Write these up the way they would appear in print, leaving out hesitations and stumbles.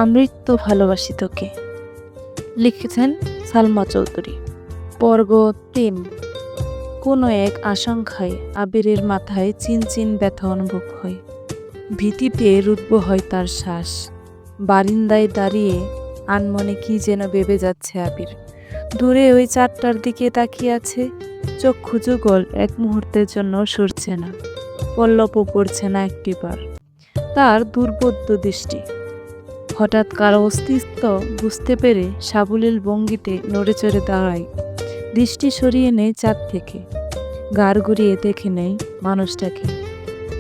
আমৃত্য ভালোবাসি তোকে। লিখেছেন সালমা চৌধুরী। পর্ব ৩। কোনো এক আশঙ্কায় আবিরের মাথায় চিনচিন ব্যথা অনুভব হয়। ভীতিতে রুদ্ধ হয় তার শ্বাস। বারিন্দায় দাঁড়িয়ে আনমনে কি যেন ভেবে যাচ্ছে আবির। দূরে ওই চারটার দিকে তাকিয়ে আছে। চক্ষু যুগল এক মুহূর্তের জন্য সরছে না, পল্লবও পড়ছে না একটিবার। তার দুর্বোধ্য দৃষ্টি। হঠাৎ কারো অস্তিত্ব বুঝতে পেরে সাবলীল ভঙ্গিতে নড়েচড়ে দাঁড়ায়। দৃষ্টি সরিয়ে নেয় চাঁদ থেকে, গাড় ঘুরিয়ে দেখে নেয় মানুষটাকে।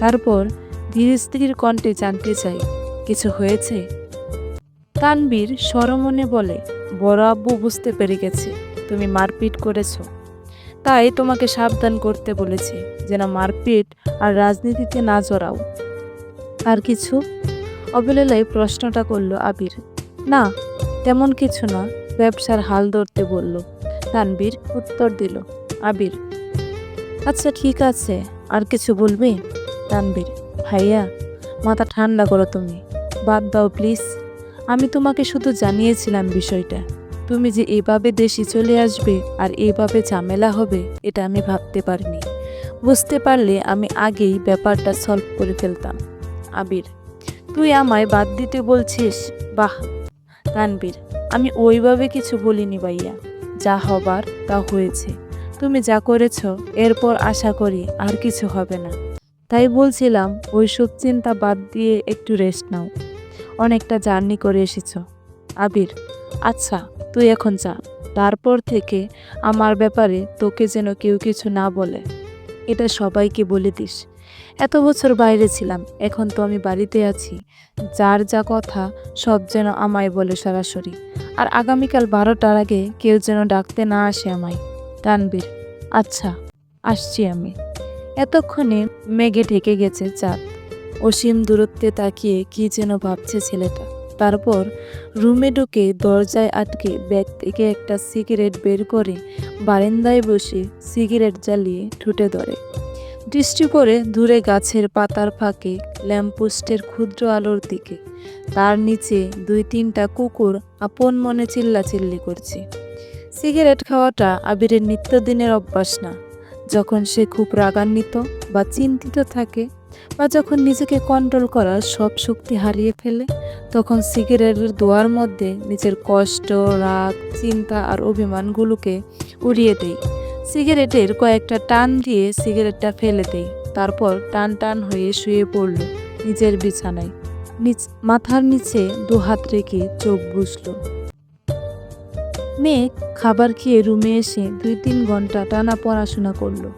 তারপর ধীরে স্থির কণ্ঠে জানতে চাই, কিছু হয়েছে? তানবীর সরমনে বলে, বড় আব্বু বুঝতে পেরে গেছে তুমি মারপিট করেছ, তাই তোমাকে সাবধান করতে বলেছে যেন মারপিট আর রাজনীতিতে না জড়াও। আর কিছু? অবলীলায় প্রশ্নটা করল আবির। না, তেমন কিছু না, ব্যবসার হাল ধরতে বলল। তানবীর উত্তর দিল। আবির, আচ্ছা ঠিক আছে, আর কিছু বলবে? তানবীর, ভাইয়া মাথা ঠান্ডা করো তুমি, বাদ দাও প্লিজ। আমি তোমাকে শুধু জানিয়েছিলাম বিষয়টা। তুমি যে এভাবে দেশে চলে আসবে আর এভাবে ঝামেলা হবে এটা আমি ভাবতে পারিনি। বুঝতে পারলে আমি আগেই ব্যাপারটা সলভ করে ফেলতাম। আবির, তুই আমায় বাদ দিতে বলছিস? বাহ। তানবীর, আমি ওইভাবে কিছু বলিনি ভাইয়া, যা হবার তা হয়েছে। তুমি যা করেছ এরপর আশা করি আর কিছু হবে না। তাই বলছিলাম ওই সব চিন্তা বাদ দিয়ে একটু রেস্ট নাও। অনেকটা জার্নি করে এসেছ। আবির, আচ্ছা তুই এখন যা, তারপর থেকে আমার ব্যাপারে তোকে যেন কেউ কিছু না বলে, এটা সবাইকে বলে দিস। এত বছর বাইরে ছিলাম, এখন তো আমি বাড়িতে আছি। যার যা কথা সব যেন আমায় বলে সরাসরি। আর আগামীকাল 12টার আগে কেউ যেন ডাকতে না আসে আমায়। তানবীর, আচ্ছা আসছি আমি। এতক্ষণে মেঘে ঢেকে গেছে চাঁদ। অসীম দূরত্বে তাকিয়ে কি যেন ভাবছে ছেলেটা। তারপর রুমে ঢুকে দরজায় আটকে ব্যাগ থেকে একটা সিগারেট বের করে বারান্দায় বসে সিগারেট জ্বালিয়ে ঠুটে ধরে। দৃষ্টি পড়ে দূরে গাছের পাতার ফাঁকে ল্যাম্পপোস্টের ক্ষুদ্র আলোর দিকে। তার নিচে 2-3টা কুকুর আপন মনে চিল্লাচিল্লি করছে। সিগারেট খাওয়াটা আবিরের নিত্যদিনের অভ্যাস না। যখন সে খুব রাগান্বিত বা চিন্তিত থাকে, বা যখন নিজেকে কন্ট্রোল করার সব শক্তি হারিয়ে ফেলে, তখন সিগারেটের ধোঁয়ার মধ্যে নিজের কষ্ট, রাগ, চিন্তা আর অভিমানগুলোকে উড়িয়ে দেয়। সিগারেটের কয়েকটা টান দিয়ে সিগারেটটা ফেলে দেয়। তারপর টান টান হয়ে শুয়ে পড়ল নিজের বিছানায়। মাথার নিচে 2 হাত রেখে চোখ বুজল। মেঘ খাবার খেয়ে রুমে এসে 2-3 ঘন্টা টানা পড়াশোনা করলো।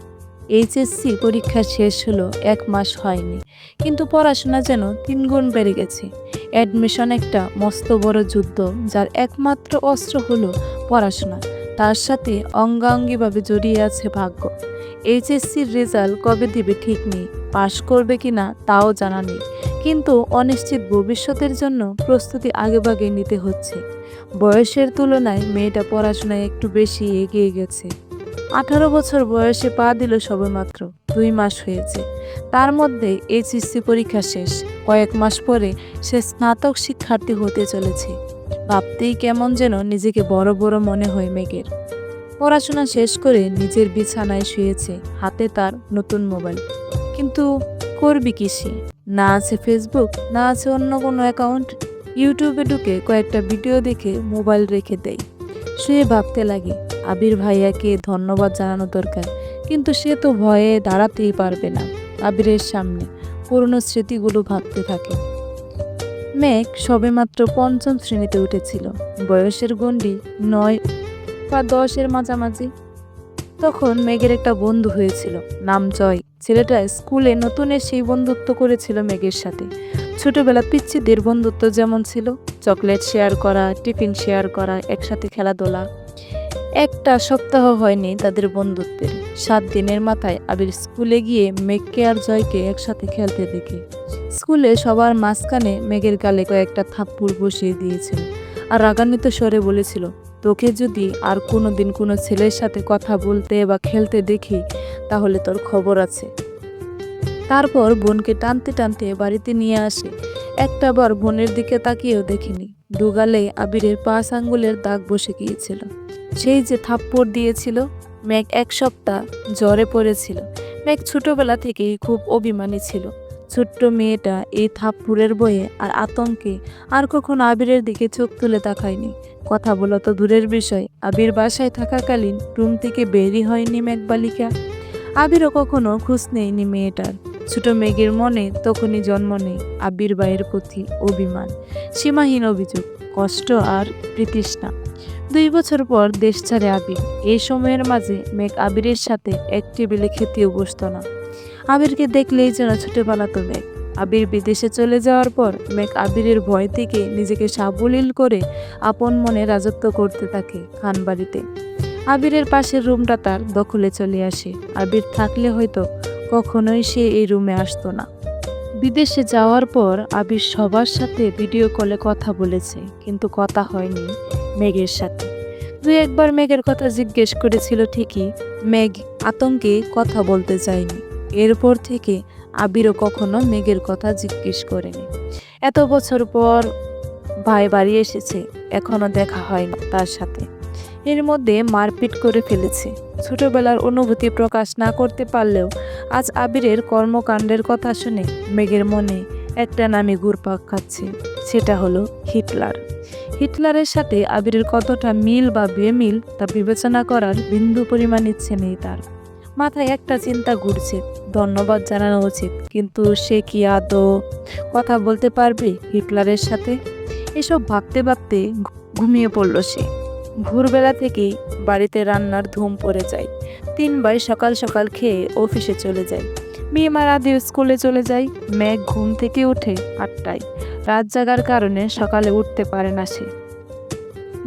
এইচএসসি পরীক্ষা শেষ হলো 1 মাস হয়নি, কিন্তু পড়াশোনা যেন 3 গুণ বেড়ে গেছে। অ্যাডমিশন একটা মস্ত বড় যুদ্ধ, যার একমাত্র অস্ত্র হলো পড়াশোনা। তার সাথে অঙ্গাঙ্গিভাবে জড়িয়ে আছে ভাগ্য। এইচএসসির রেজাল্ট কবে দিবে ঠিক নেই, পাশ করবে কিনা তাও জানা নেই, কিন্তু অনিশ্চিত ভবিষ্যতের জন্য প্রস্তুতি আগেভাগে নিতে হচ্ছে। বয়সের তুলনায় মেয়েটা পড়াশোনায় একটু বেশি এগিয়ে গেছে। 18 বছর বয়সে পা দিল সবেমাত্র, 2 মাস হয়েছে। তার মধ্যে এইচএসসি পরীক্ষা শেষ। কয়েক মাস পরে সে স্নাতক শিক্ষার্থী হতে চলেছে। ভাবতেই কেমন যেন নিজেকে বড় বড় মনে হয় মেঘের। পড়াশোনা শেষ করে নিজের বিছানায় শুয়েছে, হাতে তার নতুন মোবাইল। কিন্তু করবি কি সে? না আছে ফেসবুক, না আছে অন্য কোনো অ্যাকাউন্ট। ইউটিউবে ঢুকে কয়েকটা ভিডিও দেখে মোবাইল রেখে দেয়। শুয়ে ভাবতে লাগে, আবির ভাইয়াকে ধন্যবাদ জানানো দরকার, কিন্তু সে তো ভয়ে দাঁড়াতেই পারবে না আবিরের সামনে। পুরনো স্মৃতিগুলো ভাবতে থাকে। মেঘ সবেমাত্র 5ম শ্রেণীতে উঠেছিল। বয়সের গণ্ডি 9 বা 10-এর মাঝামাঝি। তখন মেঘের একটা বন্ধু হয়েছিল, নাম জয়। ছেলেটা স্কুলে নতুন এসেই বন্ধুত্ব করেছিল মেঘের সাথে। ছোটবেলা পিচ্চিদের বন্ধুত্ব যেমন ছিল, চকলেট শেয়ার করা, টিফিন শেয়ার করা, একসাথে খেলাধুলা। একটা সপ্তাহ হয়নি তাদের বন্ধুত্বের। 7 দিনের মাথায় আবির স্কুলে গিয়ে মেঘকে আর জয়কে একসাথে খেলতে দেখে। স্কুলে সবার মাঝখানে মেঘের গালে কয়েকটা থাপ্পড় বসিয়ে দিয়েছিল, আর রাগান্বিত স্বরে বলেছিল, তোকে যদি আর কোনোদিন কোনো ছেলের সাথে কথা বলতে বা খেলতে দেখি, তাহলে তোর খবর আছে। তারপর বোনকে টানতে টানতে বাড়িতে নিয়ে আসে। একটাবার বোনের দিকে তাকিয়েও দেখেনি। দুগালে আবিরের 5 আঙ্গুলের দাগ বসে গিয়েছিল। সেই যে থাপ্পড় দিয়েছিল। মেঘ 1 সপ্তাহ জ্বরে পড়েছিল। মেঘ ছোটবেলা থেকেই খুব অভিমানী ছিল। ছোট্ট মেয়েটা এই থাপ্পড়ের ভয়ে আর আতঙ্কে আর কখনো আবিরের দিকে চোখ তুলে তাকায়নি। কথা বলা তো দূরের বিষয়, আবির বাসায় থাকাকালীন রুম থেকে বেরই হয়নি মেঘবালিকা। আবিরও কখনো খোঁজ নেয়নি মেয়েটার। ছোট মেঘের মনে তখনই জন্ম নেয় আবির ভাইয়ের প্রতি অভিমান, সীমাহীন অভিযোগ, কষ্ট আর প্রীতৃষ্ণা। 2 বছর পর দেশ ছাড়ে আবির। এই সময়ের মাঝে মেঘ আবিরের সাথে এক টেবিলে খেতেও বসতো না। আবিরকে দেখলেই যেন ছুটে পালাতো মেঘ। আবির বিদেশে চলে যাওয়ার পর মেঘ আবিরের ভয় থেকে নিজেকে সাবলীল করে আপন মনে রাজত্ব করতে থাকে খানবাড়িতে। আবিরের পাশের রুমটা তার দখলে চলে আসে। আবির থাকলে হয়তো কখনোই সে এই রুমে আসতো না। বিদেশে যাওয়ার পর আবির সবার সাথে ভিডিও কলে কথা বলেছে, কিন্তু কথা হয়নি মেঘের সাথে। 2-1 বার মেঘের কথা জিজ্ঞেস করেছিল ঠিকই, মেঘ আতঙ্কে কথা বলতে চায়নি। এরপর থেকে আবিরও কখনো মেঘের কথা জিজ্ঞেস করেনি। এত বছর পর ভাই বাড়ি এসেছে, এখনো দেখা হয়নি তার সাথে। এর মধ্যে মারপিট করে ফেলেছে। ছোটবেলার অনুভূতি প্রকাশ না করতে পারলেও আজ আবিরের কর্মকাণ্ডের কথা শুনে মেঘের মনে একটা নামই ঘুরপাক খাচ্ছে, সেটা হলো হিটলার। হিটলারের সাথে আবিরের কতটা মিল বা বেমিল তা বিবেচনা করার বিন্দু পরিমাণ ইচ্ছে নেই তার। মাথায় একটা চিন্তা ঘুরছে, ধন্যবাদ জানানো উচিত, কিন্তু সে কি আদৌ কথা বলতে পারবে হিটলারের সাথে? এসব ভাবতে ভাবতে ঘুমিয়ে পড়ল সে। ভোরবেলা থেকেই বাড়িতে রান্নার ধুম পড়ে যায়। 3 ভাই সকাল সকাল খেয়ে অফিসে চলে যায়। মিম আর আদি স্কুলে চলে যায়। মেঘ ঘুম থেকে উঠে 8টায়। রাত জাগার কারণে সকালে উঠতে পারে না সে।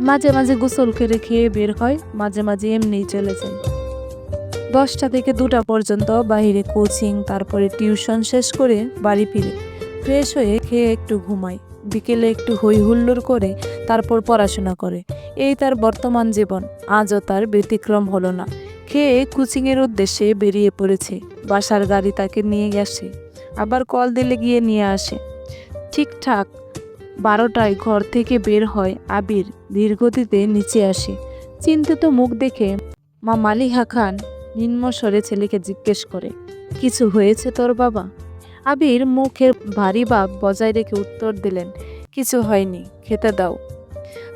মাঝে মাঝে গোসল করে খেয়ে বের হয়, মাঝে মাঝে এমনিই চলে যায়। 10টা থেকে 2টা পর্যন্ত বাইরে কোচিং, তারপরে টিউশন শেষ করে বাড়ি ফিরে ফ্রেশ হয়ে খেয়ে একটু ঘুমায়। বিকেলে একটু হই হুল্লোড় করে তারপর পড়াশোনা করে। এই তার বর্তমান জীবন। আজও তার ব্যতিক্রম হলো না। খেয়ে কোচিংয়ের উদ্দেশ্যে বেরিয়ে পড়েছে। বাসার গাড়ি তাকে নিয়ে আসে, আবার কল দিলে গিয়ে নিয়ে আসে। ঠিকঠাক 12টায় ঘর থেকে বের হয় আবির। ধীরগতিতে নিচে আসে। চিন্তিত মুখ দেখে মা মালিহা খান নিম্ন স্বরে ছেলেকে জিজ্ঞেস করে, কিছু হয়েছে তোর বাবা? আবির মুখে ভারী ভাব বজায় রেখে উত্তর দিলেন, কিছু হয়নি, খেতে দাও।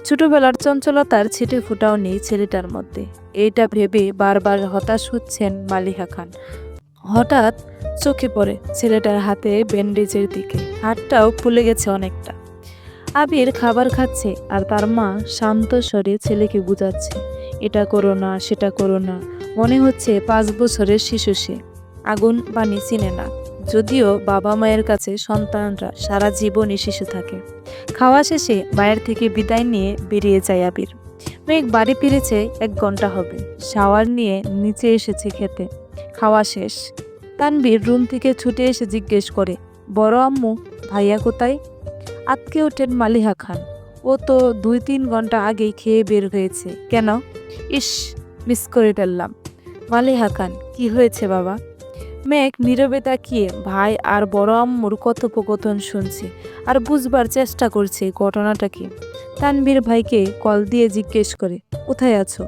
ছোটবেলার চঞ্চলতার ছিটে ফোটাও নেই ছেলেটার মধ্যে। এইটা ভেবে বারবার হতাশ হচ্ছেন মালিহা খান। হঠাৎ চোখে পড়ে ছেলেটার হাতে ব্যান্ডেজের দিকে। হাতটাও ফুলে গেছে অনেকটা। আবির খাবার খাচ্ছে আর তার মা শান্ত স্বরে ছেলেকে বুঝাচ্ছে, এটা করো না, সেটা করো না। মনে হচ্ছে 5 বছরের শিশু সে। আগুন পানি চিনে না। যদিও বাবা মায়ের কাছে সন্তানরা সারা জীবনই শিশু থাকে। খাওয়া শেষে মায়ের থেকে বিদায় নিয়ে বেরিয়ে যায় আবির। মেঘ বাড়ি ফিরেছে 1 ঘন্টা হবে। শাওয়ার নিয়ে নিচে এসেছে খেতে। খাওয়া শেষ। তানবীর রুম থেকে ছুটে এসে জিজ্ঞেস করে, বড় আম্মু, ভাইয়া কোথায়? আতকে ওঠেন মালিহা খান, ও তো 2-3 ঘন্টা আগেই খেয়ে বের হয়েছে। কেন? ইস, মিস করে ফেললাম। মালিহা খান, কি হয়েছে বাবা? মেঘ নীরবে তাকিয়ে ভাই আর বড় আম্মুর কথোপকথন শুনছে আর বুঝবার চেষ্টা করছে ঘটনাটা কি। তানভীর ভাইকে কল দিয়ে জিজ্ঞেস করে, কোথায় আছো?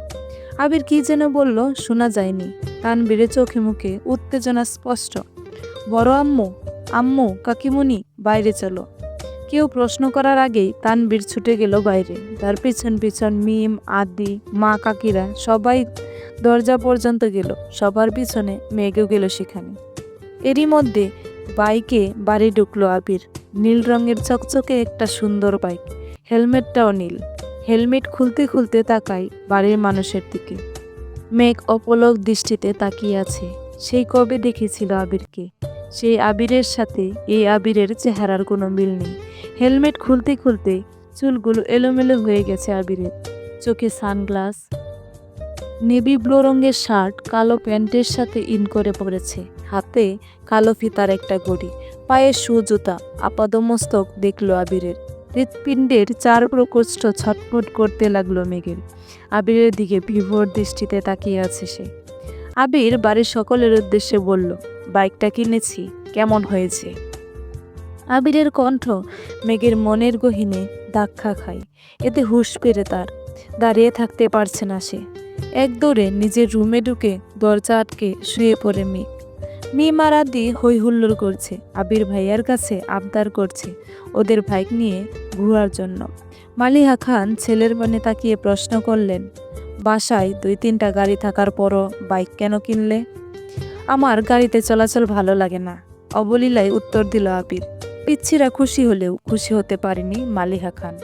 আবির কি যেন বলল, শোনা যায়নি। তানভীরের চোখে মুখে উত্তেজনা স্পষ্ট। বড় আম্মু, আম্মু, কাকিমুনি, বাইরে চলো। কেউ প্রশ্ন করার আগেই তানভীর ছুটে গেল বাইরে। তার পিছন পিছন মিম, আদি, মা, কাকিরা সবাই দরজা পর্যন্ত গেল। সবার পিছনে মেঘও গেল সেখানে। এরই মধ্যে বাইকে বাড়ি ঢুকলো আবির। নীল রঙের চকচকে একটা সুন্দর বাইক, হেলমেটটাও নীল। হেলমেট খুলতে খুলতে তাকায় বাড়ির মানুষের দিকে। মেঘ অপলক দৃষ্টিতে তাকিয়ে আছে। সেই কবে দেখেছিল আবিরকে। সেই আবিরের সাথে এই আবিরের চেহারার কোনো মিল নেই। হেলমেট খুলতে খুলতে চুলগুলো এলোমেলো হয়ে গেছে আবিরের। চোখে সানগ্লাস, নেভি ব্লু রঙের শার্ট কালো প্যান্টের সাথে ইন করে পড়েছে। হাতে কালো ফিতার একটা ঘড়ি, পায়ে শু জুতা। আপাদমস্তক দেখলো আবিরের। হৃৎপিণ্ডের 4 প্রকোষ্ঠ ছটফট করতে লাগলো মেঘের। আবিরের দিকে বিভোর দৃষ্টিতে তাকিয়ে আছে সে। আবির বাড়ির সকলের উদ্দেশ্যে বলল, বাইকটা কিনেছি, কেমন হয়েছে? আবিরের কণ্ঠ মেঘের মনের গহীনে ধাক্কা খায়। এতে হুঁশ ফেরে তার। দাঁড়িয়ে থাকতে পারছে না সে। এক দৌড়ে নিজের রুমে ঢুকে দরজা আটকে শুয়ে পড়ে মেঘ। মিম আর আদি হই হুল্লোড় করছে। আবির ভাইয়ার কাছে আবদার করছে ওদের বাইক নিয়ে ঘোরার জন্য। মালিহা খান ছেলের পানে তাকিয়ে প্রশ্ন করলেন, বাসায় 2-3টা গাড়ি থাকার পরও বাইক কেন কিনলে? আমার গাড়িতে চলাচল ভালো লাগে না, অবলীলায় উত্তর দিল আবির। পিচ্ছিরা খুশি হলেও খুশি হতে পারেনি মালিহা খান,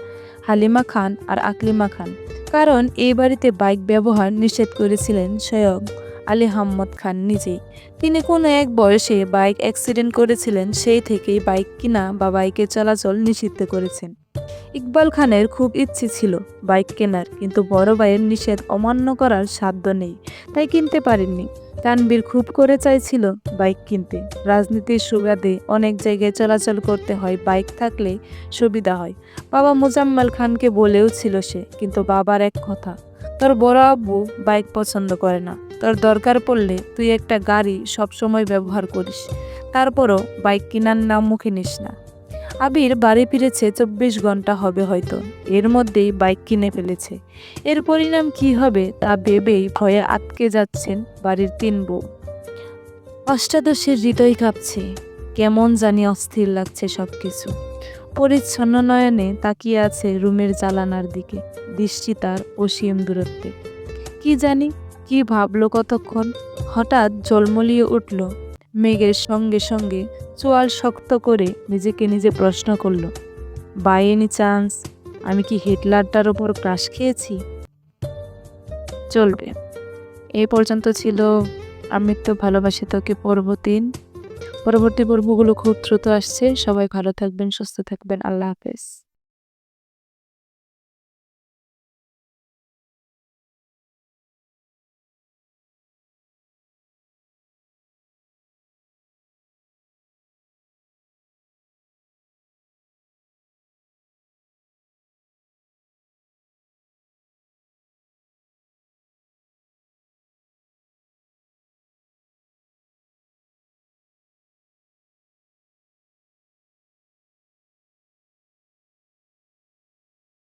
হালিমা খান আর আকলিমা খান। কারণ এই বাড়িতে বাইক ব্যবহার নিষেধ করেছিলেন স্বয়ং আলী আহম্মদ খান নিজেই। তিনি কোনো এক বয়সে বাইক অ্যাক্সিডেন্ট করেছিলেন, সেই থেকেই বাইক কিনা বা বাইকে চলাচল নিষিদ্ধ করেছেন। ইকবাল খানের খুব ইচ্ছে ছিল বাইক কেনার, কিন্তু বড় ভাইয়ের নিষেধ অমান্য করার সাধ্য নেই, তাই কিনতে পারেননি। তানবীর খুব করে চাইছিল বাইক কিনতে। রাজনীতির সুবাদে অনেক জায়গায় চলাচল করতে হয়, বাইক থাকলে সুবিধা হয়। বাবা মোজাম্মেল খানকে বলেও ছিল সে, কিন্তু বাবার এক কথা, তোর বড় আব্বু বাইক পছন্দ করে না, তোর দরকার পড়লে তুই একটা গাড়ি সবসময় ব্যবহার করিস, তারপরও বাইক কেনার নাম মুখে নিস না। আবির বাড়ি ফিরেছে 24 ঘন্টা হবে হয়তো, এর মধ্যেই বাইক কিনে ফেলেছে। এর পরিণাম কি হবে তা ভেবেই ভয়ে আটকে যাচ্ছেন বাড়ির 3 বউ। অষ্টাদশের হৃদয় কাঁপছে, কেমন জানি অস্থির লাগছে সবকিছু। পরিচ্ছন্ন নয়নে তাকিয়ে আছে রুমের জানালার দিকে, দৃষ্টি তার অসীম দূরত্বে। কি জানি কি ভাবলো কতক্ষণ, হঠাৎ ঝলমলিয়ে উঠল। মেঘের সঙ্গে সঙ্গে চোয়াল শক্ত করে নিজেকে নিজে প্রশ্ন করল, বাই এনি চান্স আমি কি হিটলারটার ওপর ক্রাশ খেয়েছি? চলবে। এই পর্যন্ত ছিল আমৃত্যু ভালোবাসি তোকে পর্ব 3। পরবর্তী পর্বগুলো খুব দ্রুত আসছে। সবাই ভালো থাকবেন, সুস্থ থাকবেন। আল্লাহ হাফেজ।